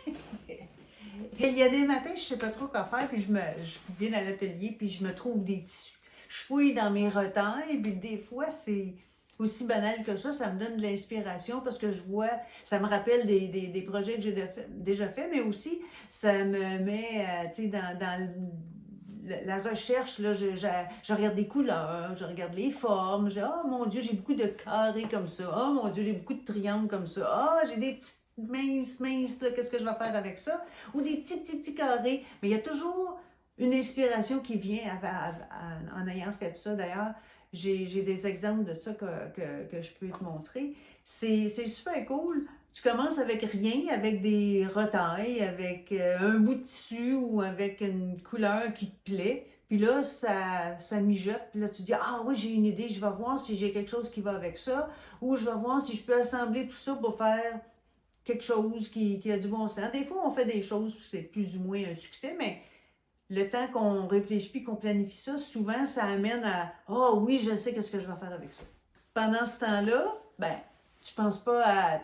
Et il y a des matins, je sais pas trop quoi faire, puis je viens à l'atelier, puis je me trouve des tissus. Je fouille dans mes retails, puis des fois, c'est aussi banal que ça me donne de l'inspiration parce que je vois, ça me rappelle des projets que j'ai déjà fait, mais aussi, ça me met, tu sais, la recherche, là, je regarde des couleurs, je regarde les formes, oh mon Dieu, j'ai beaucoup de carrés comme ça, oh mon Dieu, j'ai beaucoup de triangles comme ça, oh, j'ai des petites minces, là, qu'est-ce que je vais faire avec ça? Ou des petits carrés, mais il y a toujours une inspiration qui vient en ayant fait ça. D'ailleurs, j'ai des exemples de ça que je peux te montrer. C'est super cool. Tu commences avec rien, avec des retailles, avec un bout de tissu ou avec une couleur qui te plaît. Puis là, ça mijote. Puis là, tu dis, ah oui, j'ai une idée, je vais voir si j'ai quelque chose qui va avec ça. Ou je vais voir si je peux assembler tout ça pour faire quelque chose qui a du bon sens. Des fois, on fait des choses, c'est plus ou moins un succès, mais le temps qu'on réfléchit et qu'on planifie ça, souvent, ça amène à oh oui, je sais qu'est-ce que je vais faire avec ça. Pendant ce temps-là, ben, tu penses pas à.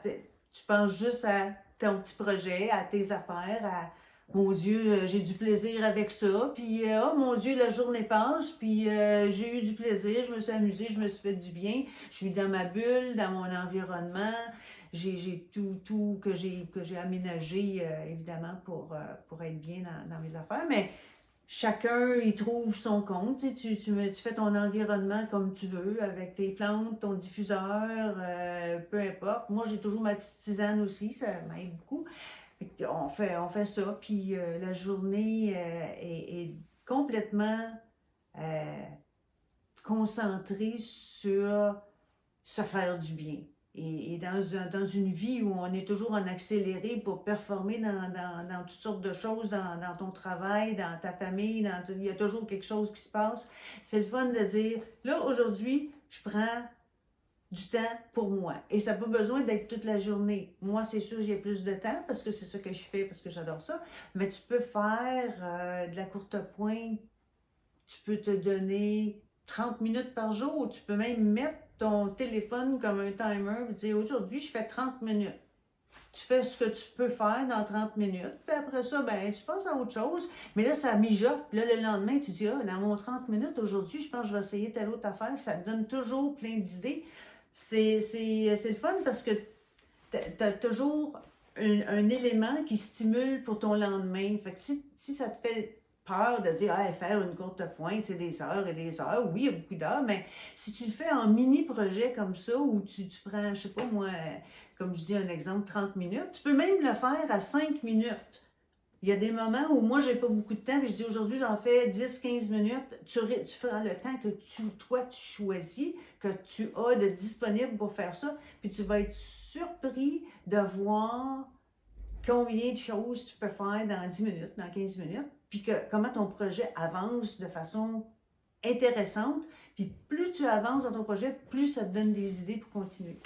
Tu penses juste à ton petit projet, à tes affaires, à mon Dieu, j'ai du plaisir avec ça. Puis, oh mon Dieu, la journée passe, puis j'ai eu du plaisir, je me suis amusée, je me suis fait du bien. Je suis dans ma bulle, dans mon environnement. J'ai tout que j'ai aménagé, évidemment, pour être bien dans mes affaires. Mais chacun y trouve son compte. Tu fais ton environnement comme tu veux, avec tes plantes, ton diffuseur, peu importe. Moi, j'ai toujours ma petite tisane aussi, ça m'aide beaucoup. On fait ça, puis la journée est complètement euh, concentrée sur se faire du bien. Et dans une vie où on est toujours en accéléré pour performer dans toutes sortes de choses, dans ton travail, dans ta famille, il y a toujours quelque chose qui se passe. C'est le fun de dire, là, aujourd'hui, je prends du temps pour moi. Et ça n'a pas besoin d'être toute la journée. Moi, c'est sûr, j'ai plus de temps parce que c'est ça que je fais, parce que j'adore ça. Mais tu peux faire de la courte pointe. Tu peux te donner 30 minutes par jour. Tu peux même mettre ton téléphone comme un timer et dire aujourd'hui, je fais 30 minutes. Tu fais ce que tu peux faire dans 30 minutes, puis après ça, ben, tu passes à autre chose. Mais là, ça mijote. Puis là, le lendemain, tu dis, ah, dans mon 30 minutes aujourd'hui, je pense que je vais essayer telle autre affaire. Ça te donne toujours plein d'idées. C'est le fun parce que tu as toujours un élément qui stimule pour ton lendemain. Fait que si ça te fait peur de dire, ah, faire une courte pointe, c'est des heures et des heures. Oui, il y a beaucoup d'heures, mais si tu le fais en mini-projet comme ça, où tu prends, je sais pas moi, comme je dis un exemple, 30 minutes, tu peux même le faire à 5 minutes. Il y a des moments où moi, j'ai pas beaucoup de temps, puis je dis aujourd'hui, j'en fais 10-15 minutes. Tu feras le temps que toi, tu choisis, que tu as de disponible pour faire ça, puis tu vas être surpris de voir combien de choses tu peux faire dans 10 minutes, dans 15 minutes, puis comment ton projet avance de façon intéressante. Puis plus tu avances dans ton projet, plus ça te donne des idées pour continuer.